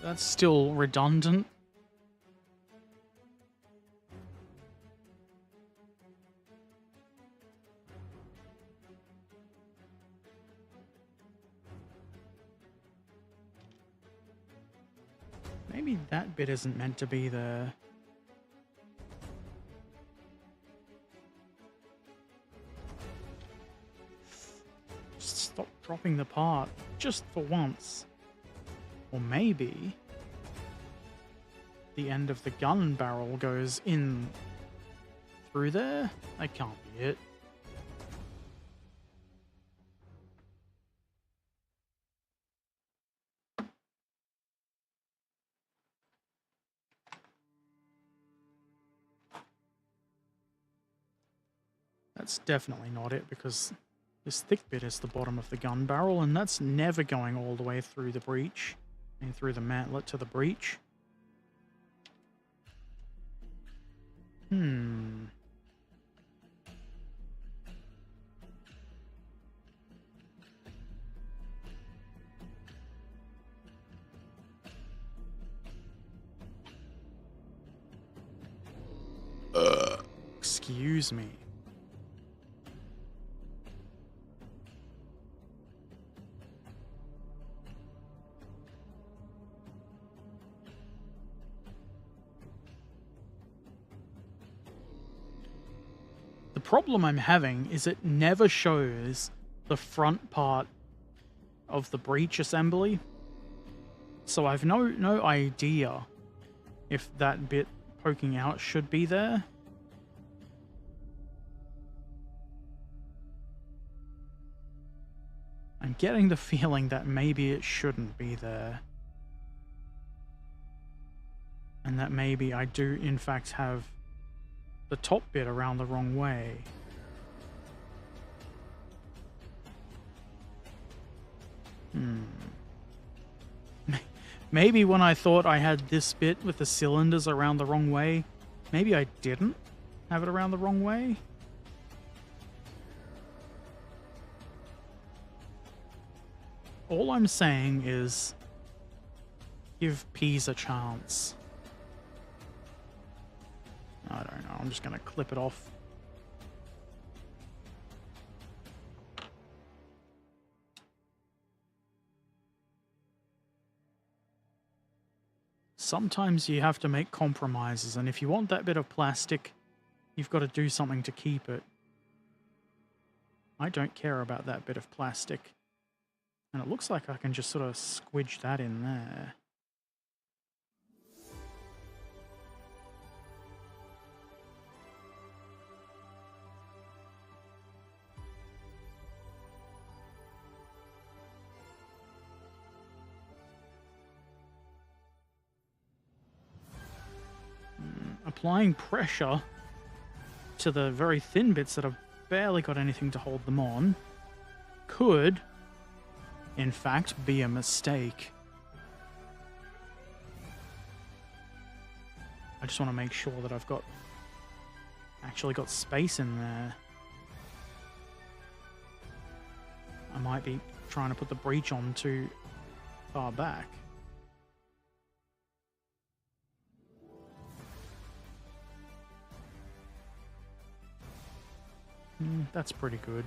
That's still redundant. Maybe that bit isn't meant to be there. Just stop dropping the part, just for once. Or maybe the end of the gun barrel goes in through there? That can't be it. That's definitely not it, because this thick bit is the bottom of the gun barrel, and that's never going all the way through the breech. And through the mantlet to the breech. Excuse me. The problem I'm having is it never shows the front part of the breech assembly. So I've no idea if that bit poking out should be there. I'm getting the feeling that maybe it shouldn't be there. And that maybe I do in fact have the top bit around the wrong way. Maybe when I thought I had this bit with the cylinders around the wrong way, maybe I didn't have it around the wrong way. All I'm saying is give P's a chance. I don't know, I'm just going to clip it off. Sometimes you have to make compromises, and if you want that bit of plastic, you've got to do something to keep it. I don't care about that bit of plastic. And it looks like I can just sort of squidge that in there. Applying pressure to the very thin bits that have barely got anything to hold them on could, in fact, be a mistake. I just want to make sure that I've actually got space in there. I might be trying to put the breech on too far back. That's pretty good.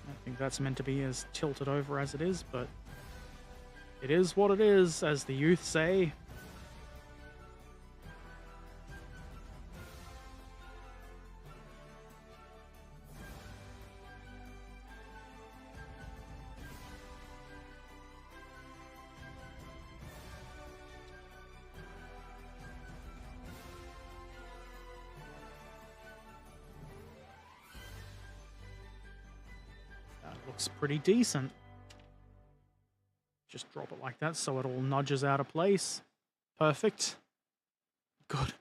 I think that's meant to be as tilted over as it is, but it is what it is, as the youth say. Looks pretty decent. Just drop it like that so it all nudges out of place. Perfect. Good.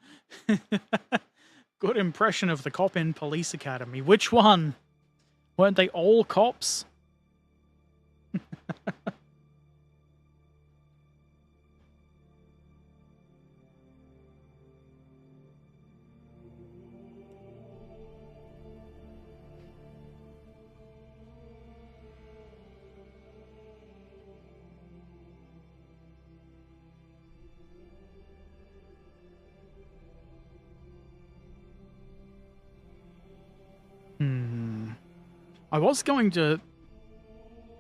Good impression of the cop in Police Academy. Which one? Weren't they all cops? I was going to,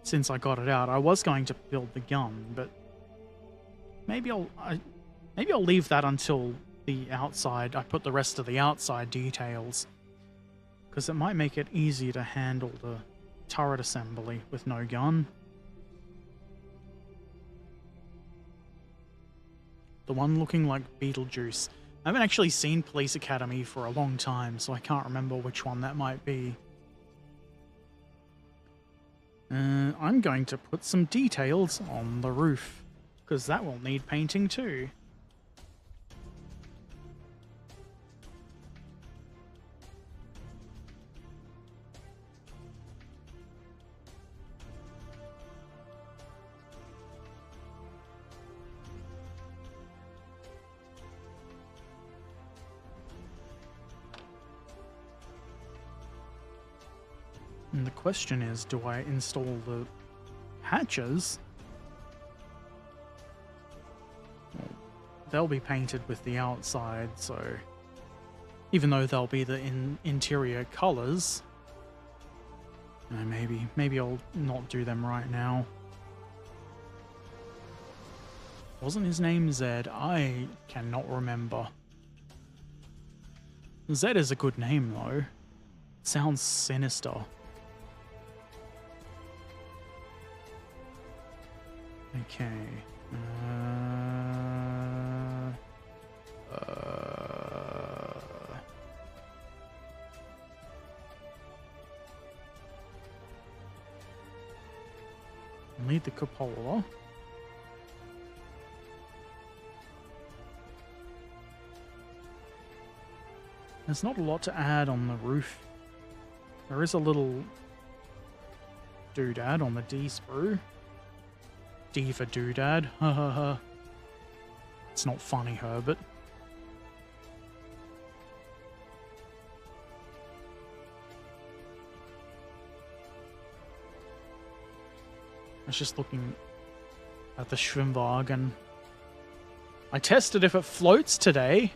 since I got it out, I was going to build the gun, but maybe I'll leave that until the outside. I put the rest of the outside details, because it might make it easier to handle the turret assembly with no gun. The one looking like Beetlejuice. I haven't actually seen Police Academy for a long time, so I can't remember which one that might be. I'm going to put some details on the roof, because that will need painting too. And the question is, do I install the hatches? Well, they'll be painted with the outside, so even though they'll be the interior colors, maybe I'll not do them right now. Wasn't his name Zed? I cannot remember. Zed is a good name though. It sounds sinister. Okay. Need the cupola. There's not a lot to add on the roof. There is a little doodad on the D-sprue. D for doodad. Ha ha ha. It's not funny, Herbert. I was just looking at the Schwimmwagen. I tested if it floats today.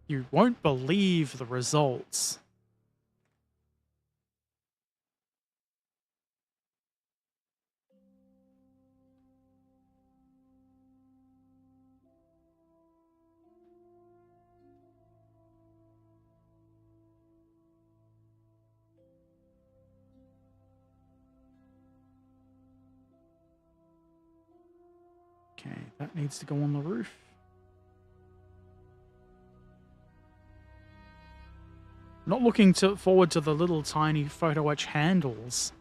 You won't believe the results. Okay, that needs to go on the roof. Not looking forward to the little tiny photo etch handles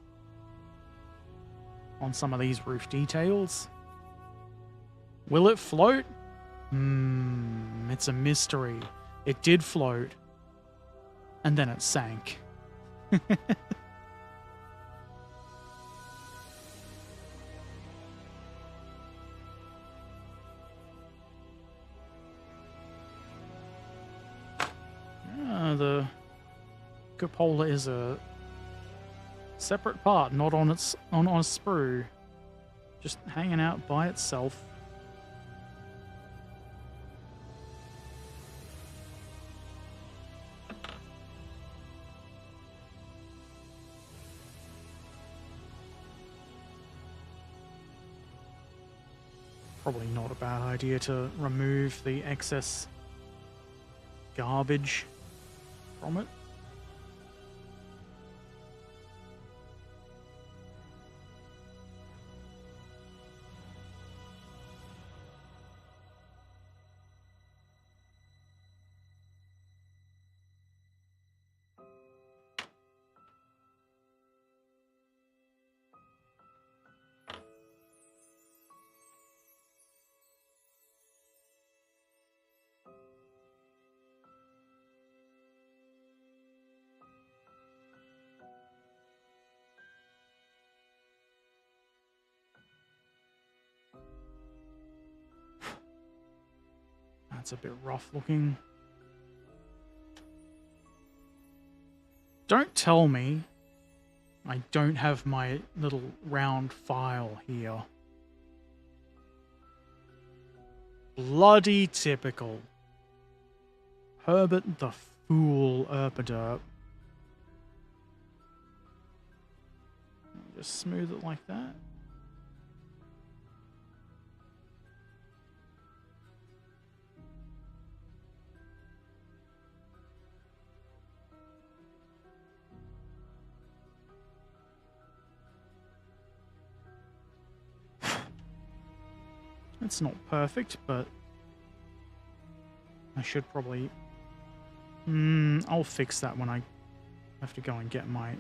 on some of these roof details. Will it float? It's a mystery. It did float. And then it sank. The cupola is a separate part, not on a sprue, just hanging out by itself. Probably not a bad idea to remove the excess garbage from it. That's a bit rough looking. Don't tell me I don't have my little round file here. Bloody typical. Herbert the Fool Erpaderp. Just smooth it like that. It's not perfect, but I should probably... I'll fix that when I have to go and get my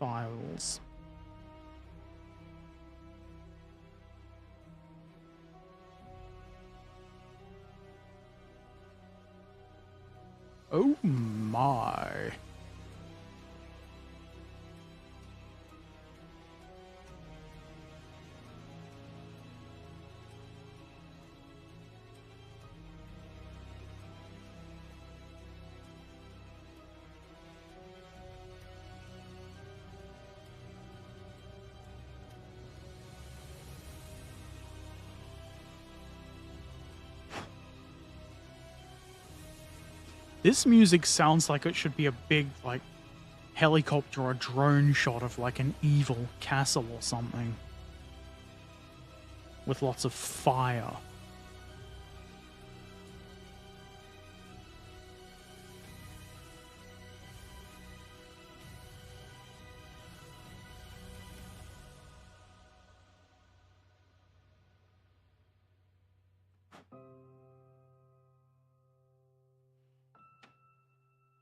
files. Oh my. This music sounds like it should be a big, like, helicopter or drone shot of, like, an evil castle or something. With lots of fire.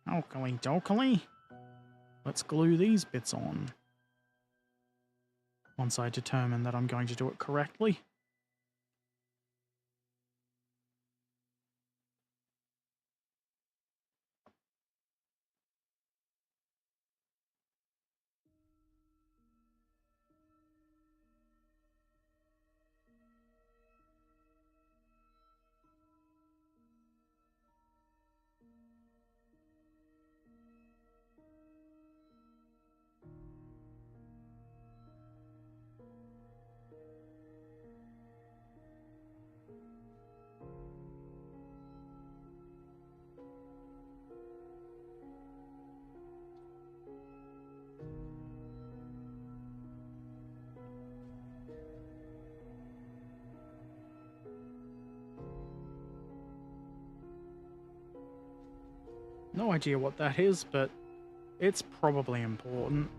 Okily dokily. Let's glue these bits on. Once I determine that I'm going to do it correctly. No idea what that is, but it's probably important.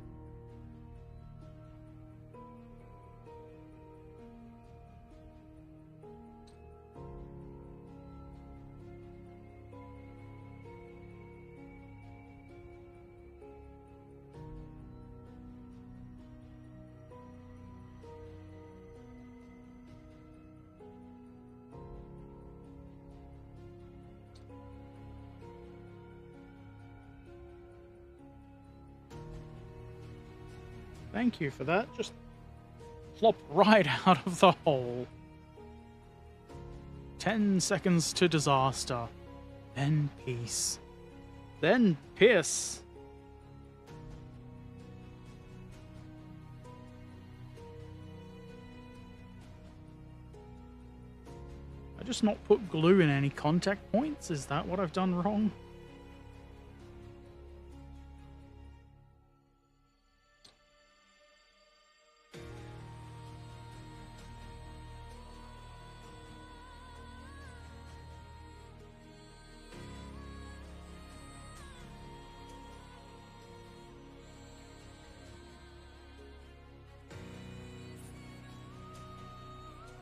Thank you for that. Just plop right out of the hole. 10 seconds to disaster. Then peace. Then piss. I just not put glue in any contact points? Is that what I've done wrong?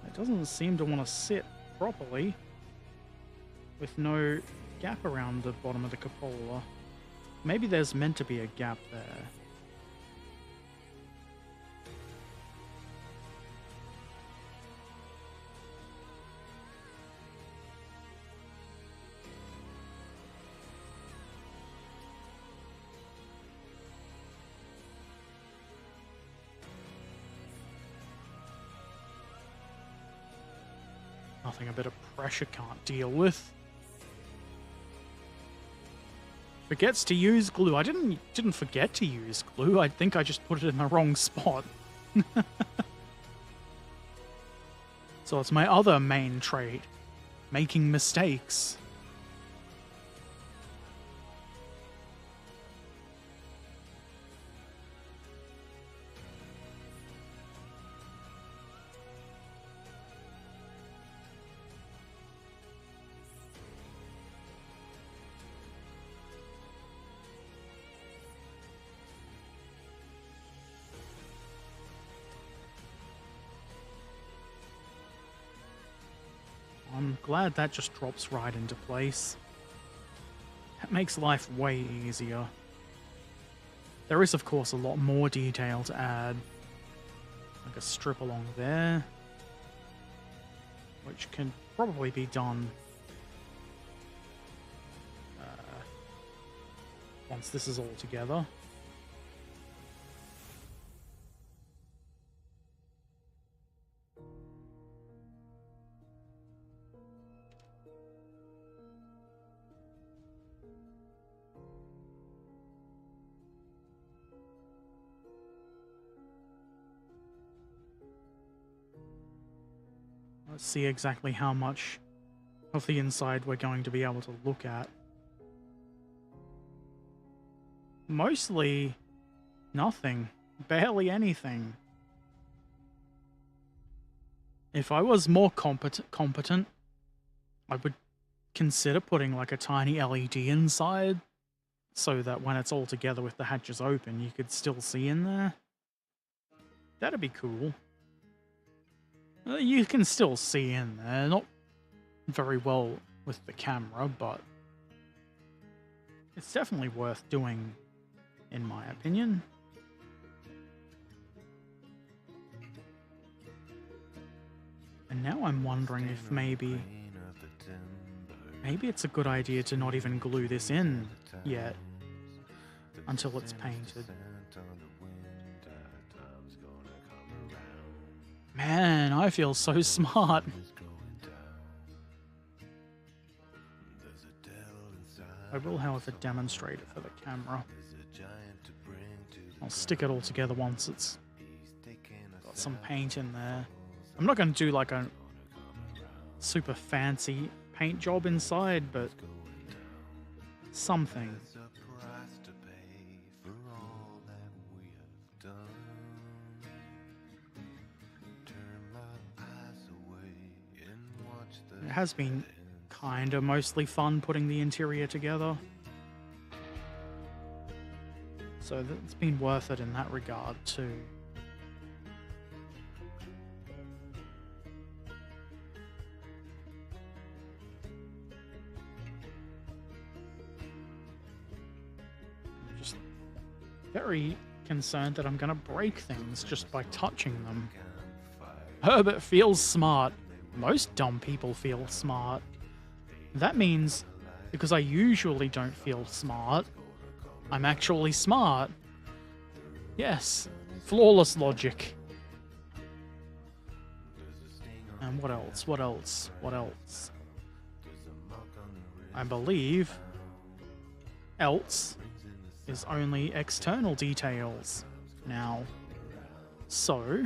It doesn't seem to want to sit properly with no gap around the bottom of the cupola. Maybe there's meant to be a gap there. Nothing a bit of pressure can't deal with. Forgets to use glue. I didn't forget to use glue. I think I just put it in the wrong spot. So it's my other main trait, making mistakes. glad that just drops right into place. That makes life way easier. There is, of course, a lot more detail to add. Like a strip along there, which can probably be done once this is all together. Let's see exactly how much of the inside we're going to be able to look at. Mostly nothing. Barely anything. If I was more competent, I would consider putting like a tiny LED inside so that when it's all together with the hatches open, you could still see in there. That'd be cool. You can still see in there, not very well with the camera, but it's definitely worth doing, in my opinion. And now I'm wondering if maybe it's a good idea to not even glue this in yet until it's painted. Man, I feel so smart. I will, however, demonstrate it for the camera. I'll stick it all together once it's got some paint in there. I'm not going to do like a super fancy paint job inside, but something. It has been kind of mostly fun putting the interior together. So it's been worth it in that regard too. I'm just very concerned that I'm going to break things just by touching them. Herbert feels smart. Most dumb people feel smart. That means, because I usually don't feel smart, I'm actually smart. Yes, flawless logic. And what else? What else? What else? I believe else is only external details now. So,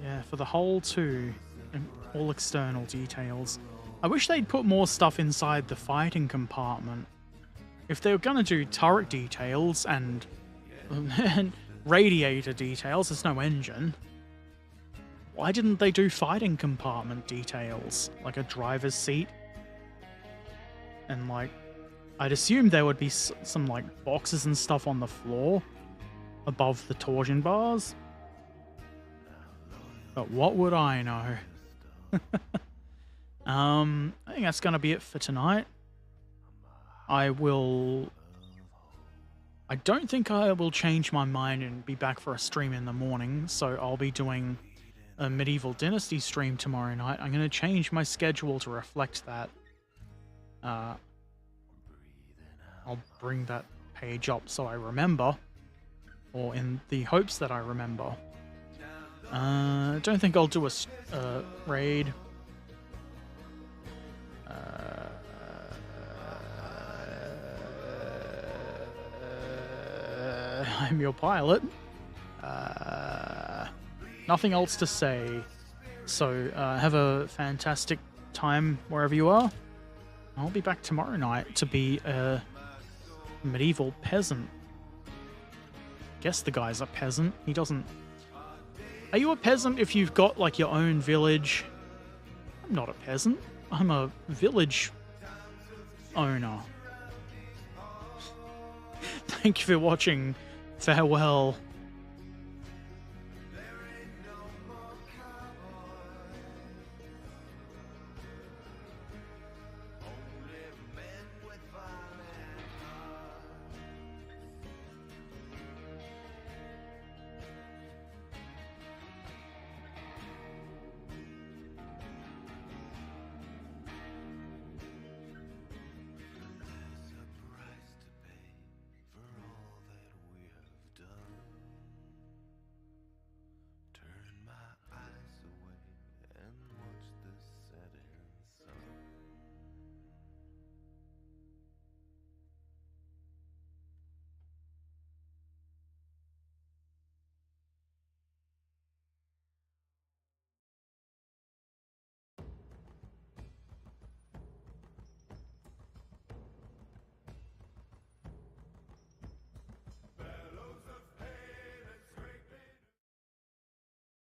yeah, for the whole two, all external details. I wish they'd put more stuff inside the fighting compartment. If they were gonna do turret details and radiator details, there's no engine. Why didn't they do fighting compartment details? Like a driver's seat? And like, I'd assume there would be some like boxes and stuff on the floor above the torsion bars. But what would I know? I think that's going to be it for tonight. I don't think I will change my mind and be back for a stream in the morning, so I'll be doing a Medieval Dynasty stream tomorrow night. I'm going to change my schedule to reflect that. I'll bring that page up so I remember, or in the hopes that I remember. I don't think I'll do a raid. I'm your pilot. Nothing else to say. So have a fantastic time wherever you are. I'll be back tomorrow night to be a medieval peasant. Guess the guy's a peasant. He doesn't... Are you a peasant if you've got, like, your own village? I'm not a peasant. I'm a village owner. Thank you for watching. Farewell.